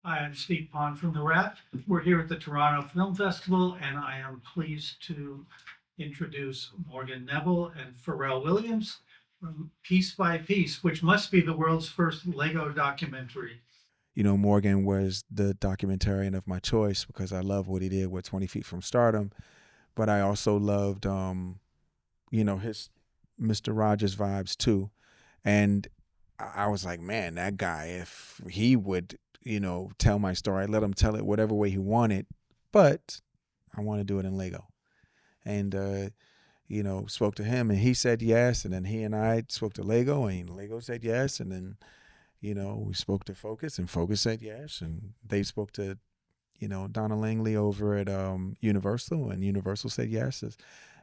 Hi, I'm Steve Pond from TheWrap. We're here at the Toronto Film Festival, and I am pleased to introduce Morgan Neville and Pharrell Williams from Piece by Piece, which must be the world's first Lego documentary. Morgan was the documentarian of my choice because I love what he did with 20 Feet from Stardom, but I also loved, his Mr. Rogers vibes too. And I was like, man, that guy, if he would, tell my story, I'd let him tell it whatever way he wanted, but I want to do it in Lego. And, spoke to him and he said yes. And then he and I spoke to Lego and Lego said yes. And then we spoke to Focus, and Focus said yes, and they spoke to, Donna Langley over at Universal, and Universal said yes.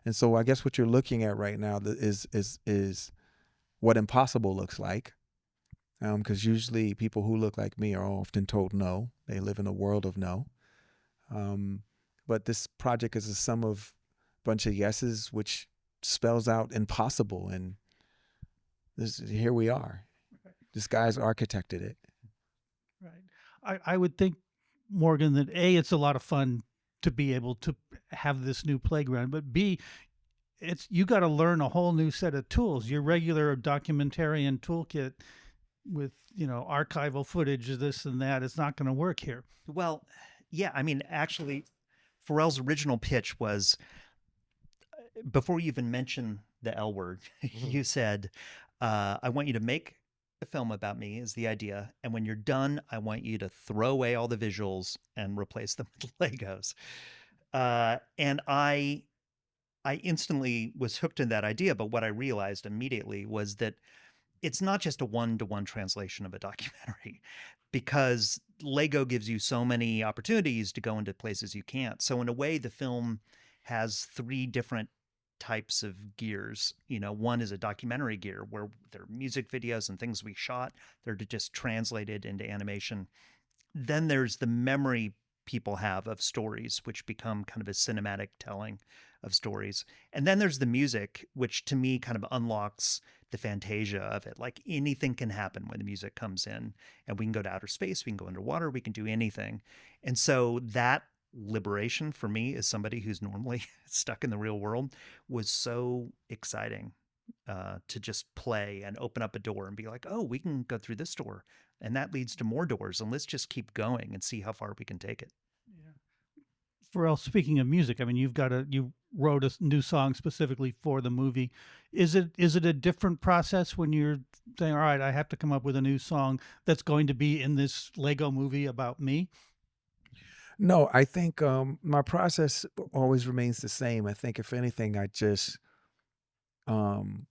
And so I guess what you're looking at right now is what impossible looks like, because usually people who look like me are often told no. They live in a world of no. Um, but this project is a sum of a bunch of yeses, which spells out impossible, and here we are. This guy's architected it. Right. I would think, Morgan, that A, it's a lot of fun to be able to have this new playground, but B, it's you got to learn a whole new set of tools. Your regular documentarian toolkit with archival footage, this and that, it's not going to work here. Well, yeah, I mean, actually, Pharrell's original pitch was before you even mention the L word, you said, I want you to make a film about me, is the idea. And when you're done, I want you to throw away all the visuals and replace them with Legos. And I instantly was hooked in that idea. But what I realized immediately was that it's not just a one-to-one translation of a documentary because Lego gives you so many opportunities to go into places you can't. So in a way, the film has three different types of gears. One is a documentary gear where there are music videos and things we shot. They're just translated into animation. Then there's the memory people have of stories, which become kind of a cinematic telling of stories. And then there's the music, which to me kind of unlocks the fantasia of it. Like anything can happen when the music comes in, and we can go to outer space, we can go underwater, we can do anything. And so that liberation for me as somebody who's normally stuck in the real world was so exciting to just play and open up a door and be like, oh, we can go through this door and that leads to more doors, and let's just keep going and see how far we can take it. Yeah. Pharrell, speaking of music, I mean, you wrote a new song specifically for the movie. Is it a different process when you're saying, all right, I have to come up with a new song that's going to be in this Lego movie about me? No, I think my process always remains the same. I think if anything, um,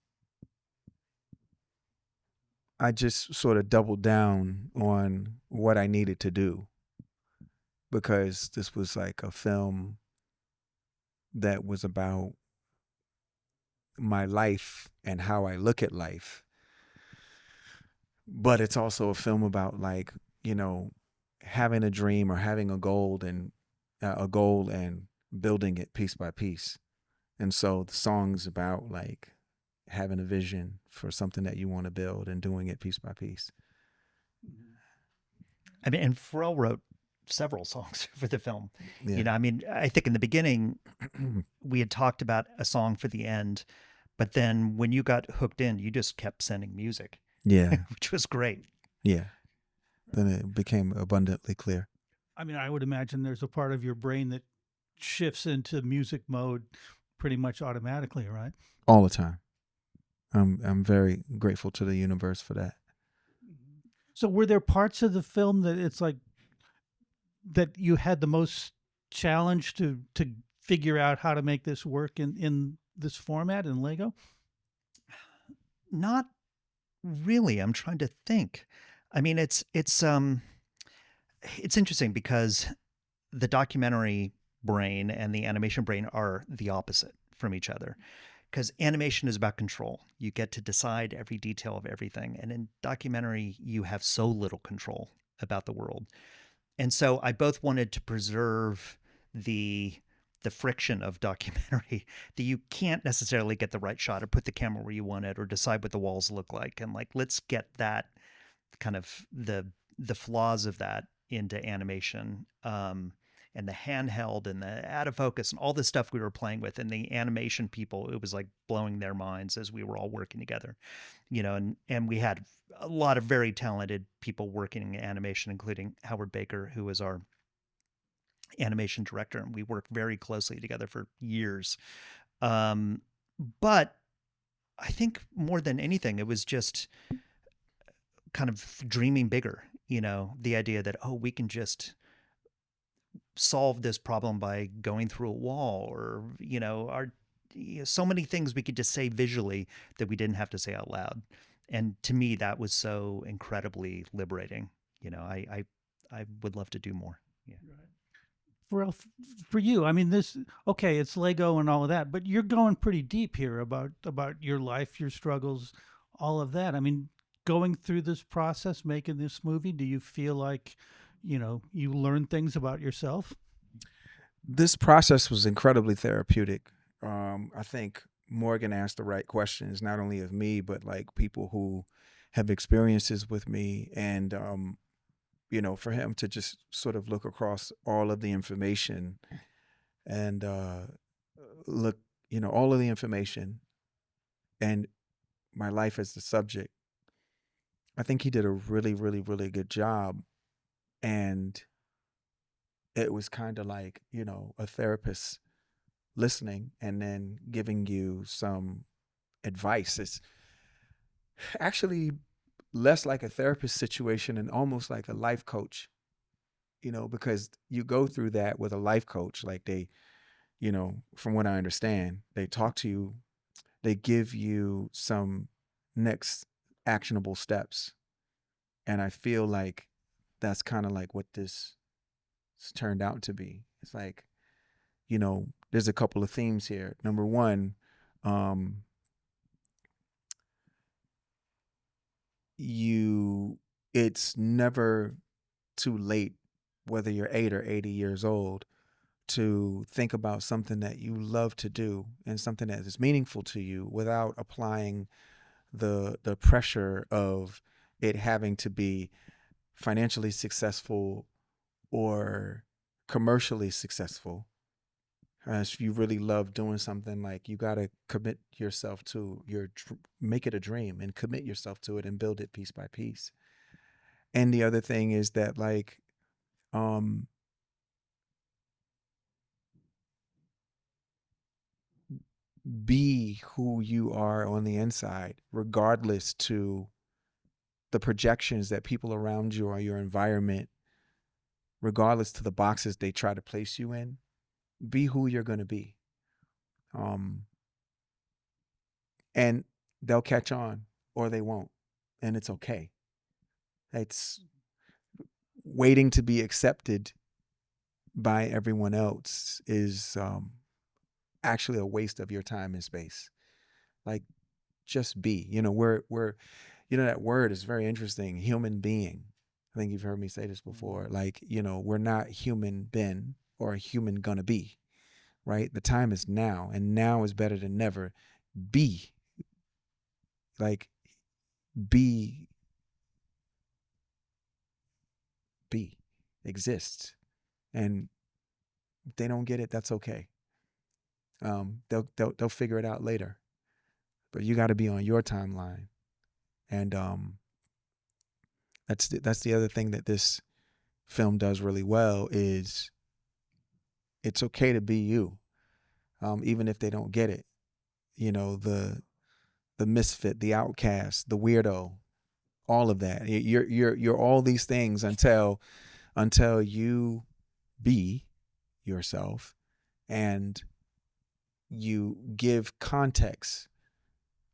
I just sort of doubled down on what I needed to do because this was like a film that was about my life and how I look at life. But it's also a film about like, having a dream or having a goal and building it piece by piece. And so the song's about like having a vision for something that you want to build and doing it piece by piece. I mean, and Pharrell wrote several songs for the film. Yeah. I mean, I think in the beginning we had talked about a song for the end, but then when you got hooked in, you just kept sending music. Yeah. Which was great. Yeah. Then it became abundantly clear. I mean, I would imagine there's a part of your brain that shifts into music mode pretty much automatically, right? All the time. I'm very grateful to the universe for that. So were there parts of the film that it's like that you had the most challenge to figure out how to make this work in this format in Lego? Not really. I'm trying to think. I mean, it's interesting because the documentary brain and the animation brain are the opposite from each other. Because animation is about control. You get to decide every detail of everything. And in documentary, you have so little control about the world. And so I both wanted to preserve the friction of documentary that you can't necessarily get the right shot or put the camera where you want it or decide what the walls look like. And like, let's get that kind of the flaws of that into animation, and the handheld and the out of focus and all the stuff we were playing with, and the animation people, it was like blowing their minds as we were all working together, and we had a lot of very talented people working in animation, including Howard Baker, who was our animation director, and we worked very closely together for years. Um, but I think more than anything, it was just kind of dreaming bigger, the idea that, oh, we can just solve this problem by going through a wall, or, so many things we could just say visually that we didn't have to say out loud. And to me, that was so incredibly liberating. I would love to do more. Yeah. For for you, I mean, this okay, it's Lego and all of that, but you're going pretty deep here about your life, your struggles, all of that. I mean, going through this process, making this movie, do you feel like, you learn things about yourself? This process was incredibly therapeutic. I think Morgan asked the right questions, not only of me, but like people who have experiences with me. And, for him to just sort of look across all of the information and look, all of the information and my life as the subject, I think he did a really, really, really good job. And it was kind of like, a therapist listening and then giving you some advice. It's actually less like a therapist situation and almost like a life coach, because you go through that with a life coach. Like they, from what I understand, they talk to you, they give you some next actionable steps. And I feel like that's kind of like what this turned out to be. It's like, there's a couple of themes here. Number one, it's never too late, whether you're 8 or 80 years old, to think about something that you love to do and something that is meaningful to you without applying the pressure of it having to be financially successful or commercially successful. If you really love doing something, like you got to commit yourself to make it a dream and commit yourself to it and build it piece by piece. And the other thing is that, like, um, be who you are on the inside, regardless to the projections that people around you or your environment, regardless to the boxes they try to place you in. Be who you're going to be. And they'll catch on or they won't. And it's okay. It's waiting to be accepted by everyone else is actually a waste of your time and space. Like, just be. We're that word is very interesting. Human being. I think you've heard me say this before. Like, we're not human been or human gonna be. Right? The time is now, and now is better than never. Be. Like, be. Exist. And if they don't get it, that's okay. They'll figure it out later. But you got to be on your timeline. And that's the other thing that this film does really well is it's okay to be you, even if they don't get it. The misfit, the outcast, the weirdo, all of that. You're all these things until you be yourself and you give context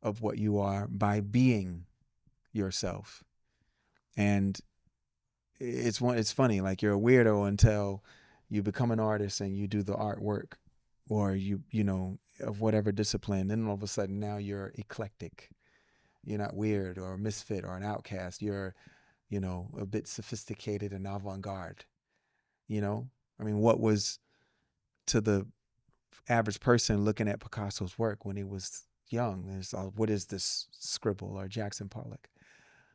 of what you are by being yourself. And it's funny, like, you're a weirdo until you become an artist and you do the artwork, or you of whatever discipline. Then all of a sudden now you're eclectic. You're not weird or a misfit or an outcast. You're, a bit sophisticated and avant-garde. I mean, what was to the average person looking at Picasso's work when he was young is, what is this scribble, or Jackson Pollock?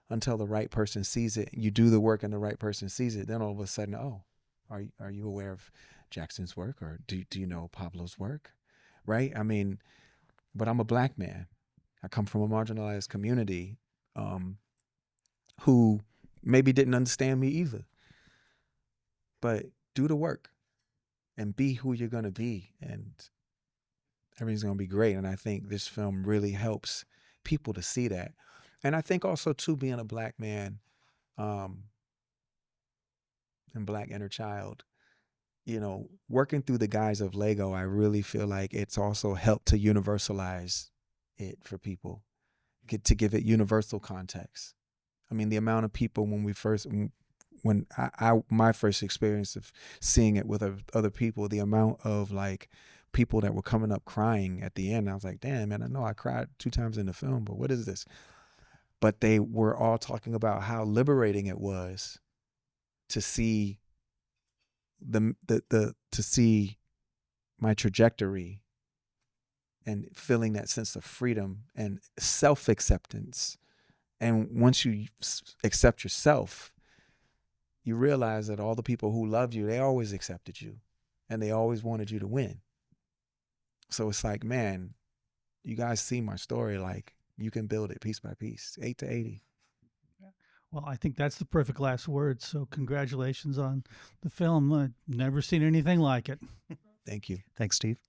until the right person sees it. You do the work and the right person sees it. Then all of a sudden, oh, are you aware of Jackson's work, or do you know Pablo's work? Right? I mean, but I'm a black man. I come from a marginalized community who maybe didn't understand me either. But do the work and be who you're going to be, and everything's going to be great. And I think this film really helps people to see that. And I think also, too, being a black man and black inner child, you know, working through the guise of Lego, I really feel like it's also helped to universalize it for people, to give it universal context. I mean, the amount of people when my first experience of seeing it with other people, the amount of like people that were coming up crying at the end, I was like, damn, man, I know I cried 2 times in the film, but what is this? But they were all talking about how liberating it was to see to see my trajectory and feeling that sense of freedom and self-acceptance. And once you accept yourself, you realize that all the people who loved you, they always accepted you and they always wanted you to win. So it's like, man, you guys see my story, like you can build it piece by piece, 8 to 80. Well, I think that's the perfect last word. So congratulations on the film. I've never seen anything like it. Thank you. Thanks, Steve.